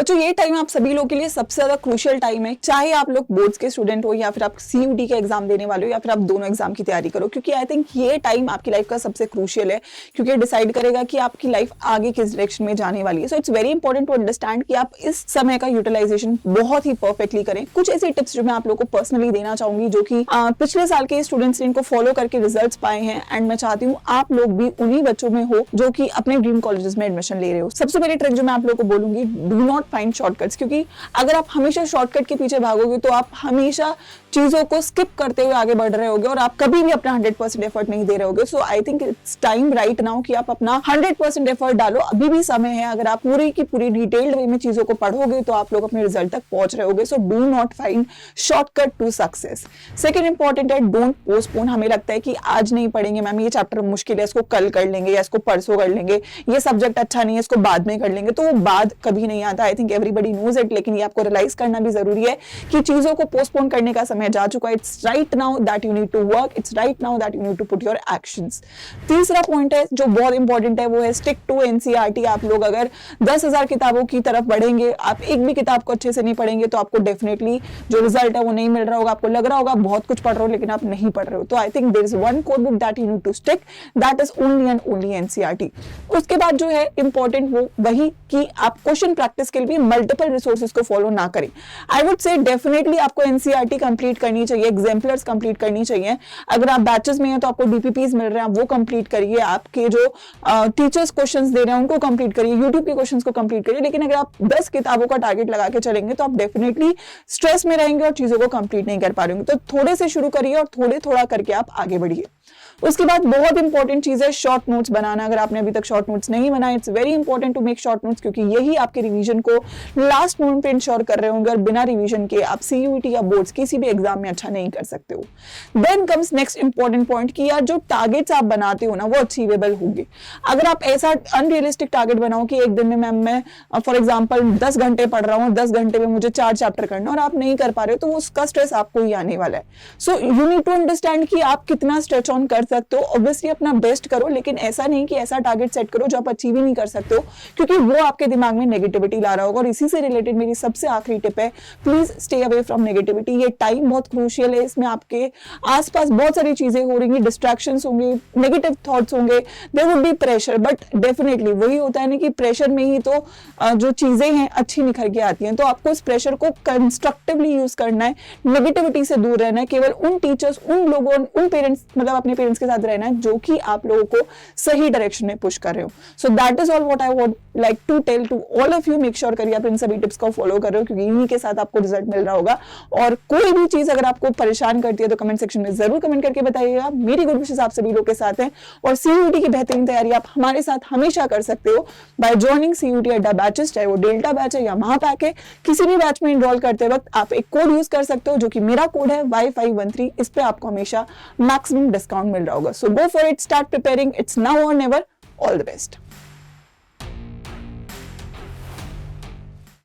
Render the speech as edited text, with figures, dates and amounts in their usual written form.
बच्चों ये टाइम आप सभी लोग के लिए सबसे ज्यादा क्रूशियल टाइम है, चाहे आप लोग बोर्ड्स के स्टूडेंट हो या फिर आप सीयूटी के एग्जाम देने वाले हो या फिर आप दोनों एग्जाम की तैयारी करो, क्योंकि आई थिंक ये टाइम आपकी लाइफ का सबसे क्रूशियल है, क्योंकि डिसाइड करेगा कि आपकी लाइफ आगे किस डायरेक्शन में जाने वाली है। So it's very important to understand कि आप इस समय का यूटिलाइजेशन बहुत ही परफेक्टली करें। कुछ ऐसे टिप्स जो मैं आप लोग को पर्सनली देना चाहूंगी, जो कि पिछले साल के स्टूडेंट्स ने इनको फॉलो करके रिजल्ट्स पाए हैं, एंड मैं चाहती हूँ आप लोग भी उन्हीं बच्चों में हो जो कि अपने ड्रीम कॉलेजेस में एडमिशन ले रहे हो। सबसे पहली ट्रिक जो मैं आप लोग को बोलूंगी, डू नॉट फाइंड शॉर्टकट्स, क्योंकि अगर आप हमेशा शॉर्टकट के पीछे भागोगे तो आप हमेशा चीजों को स्किप करते हुए आगे बढ़ रहे होगे और आप कभी भी अपना 100% एफर्ट नहीं दे रहे होगे। So I think it's time right now कि आप अपना 100% एफर्ट डालो, अभी भी समय है। अगर आप पूरी की पूरी डिटेल्ड वे में चीजों को पढ़ोगे तो आप लोग अपने रिजल्ट तक पहुंच रहे होगे। So do not find shortcut to success. Second important है, डोंट पोस्टपोन। हमें लगता है कि आज नहीं पढ़ेंगे मैम, ये चैप्टर मुश्किल है, इसको कल कर लेंगे या इसको परसों कर लेंगे, ये सब्जेक्ट अच्छा नहीं है, इसको बाद में कर लेंगे, तो वो बाद कभी नहीं आता। I think everybody knows it, लेकिन ये आपको रियलाइज करना भी जरूरी है कि चीजों को पोस्टपोन करने का समय जा चुका है। It's right now that you need to work, it's right now that you need to put your actions. तीसरा पॉइंट है जो बहुत इंपॉर्टेंट है, वो है स्टिक टू एनसीईआरटी। आप लोग अगर 10,000 किताबों की तरफ बढ़ेंगे, आप एक भी किताब को अच्छे से नहीं पढ़ेंगे तो आपको डेफिनेटली जो रिजल्ट है वो नहीं मिल रहा होगा। आपको लग रहा होगा बहुत कुछ पढ़ रहे हो लेकिन आप नहीं पढ़ रहे हो। तो I think there is one core book that you need to stick, that is only and only NCERT. उसके बाद जो है इंपॉर्टेंट वो वही कि आप क्वेश्चन प्रैक्टिस के लिए मल्टीपल रिसोर्सेज को फॉलो ना करें। आई वुड से डेफिनेटली आपको एनसीईआरटी कंप्लीट करनी चाहिए, एग्जाम्पलर्स कंप्लीट करनी चाहिए। अगर आप बैचेस में हैं तो आपको डीपीपीज मिल रहे हैं, आप वो कंप्लीट करिए। आपके जो टीचर्स क्वेश्चंस दे रहे हैं उनको कंप्लीट करिए, यूट्यूब के क्वेश्चंस को कंप्लीट करिए। लेकिन अगर आप 10 किताबों का टारगेट लगा के चलेंगे तो आप डेफिनेटली स्ट्रेस में रहेंगे और चीजों को कंप्लीट नहीं कर पा रहे होंगे। तो थोड़े से शुरू करिए और थोड़े थोड़ा करके आप आगे बढ़िए। उसके बाद बहुत इंपॉर्टेंट चीज है शॉर्ट नोट्स बनाना। अगर आपने अभी तक शॉर्ट नोट्स नहीं बनाए, it's very important to make short notes, क्योंकि यही आपके रिवीजन को लास्ट मोमेंट पे इंश्योर कर रहे होंगे और बिना रिवीजन के आप सीयूईटी या बोर्ड्स किसी भी एग्जाम में अच्छा नहीं कर सकते हो। Then comes next important point कि यार जो टारगेट्स आप बनाते हो ना वो अचीवेबल होंगे। अगर आप ऐसा अनरियलिस्टिक टारगेट बनाओ कि एक दिन में मैम मैं फॉर एग्जाम्पल 10 घंटे पढ़ रहा हूँ, 10 घंटे में मुझे 4 चैप्टर करना और आप नहीं कर पा रहे हो, तो उसका स्ट्रेस आपको ही आने वाला है। So you need to understand कि आप कितना स्ट्रेच ऑन कर सकते हो। ऑब्वियसली अपना बेस्ट करो, लेकिन ऐसा नहीं कि ऐसा टारगेट सेट करो जो आप अचीव ही नहीं कर सकते हो, क्योंकि वो आपके दिमाग में नेगेटिविटी ला रहा होगा। और इसी से रिलेटेड मेरी सबसे आखिरी टिप है, please stay away from negativity. ये टाइम बहुत क्रूशियल है, इसमें आपके आसपास बहुत सारी चीजें हो रही हैं, डिस्ट्रैक्शंस होंगे, नेगेटिव थॉट्स होंगे, there would be pressure, but definitely वही होता है ना कि प्रेशर में ही तो जो चीजें हैं अच्छी निखर के आती हैं। तो आपको इस प्रेशर को कंस्ट्रक्टिवली यूज करना है, नेगेटिविटी से दूर रहना है, केवल उन टीचर्स, उन लोगों, उन पेरेंट्स, मतलब अपने पेरेंट्स के साथ रहना है जो कि आप लोगों को सही डायरेक्शन में पुश कर रहे हो। So that is all what I would like to tell to all of you. Make sure करिए आप इन सभी टिप्स को फॉलो कर रहे हो, क्योंकि इन्हीं के साथ आपको रिजल्ट मिल रहा होगा। और कोई भी चीज अगर आपको परेशान करती है तो कमेंट सेक्शन में जरूर कमेंट करके बताइएगा। मेरी गुड विशेस आप सभी लोग के साथ है, और सीयूटी की बेहतरीन तैयारी आप हमारे साथ हमेशा कर सकते हो बाय जॉइनिंग सीयूटी अड्डा बैचेस, चाहे वो डेल्टा बैच है या महापैक है। किसी भी बैच में इनरोल करते वक्त आप एक कोड यूज कर सकते हो, जो कि मेरा कोड है Y513। इस पे आपको हमेशा मैक्सिमम डिस्काउंट मिल रहा होगा। So go for it, start preparing. It's now or never. All the best.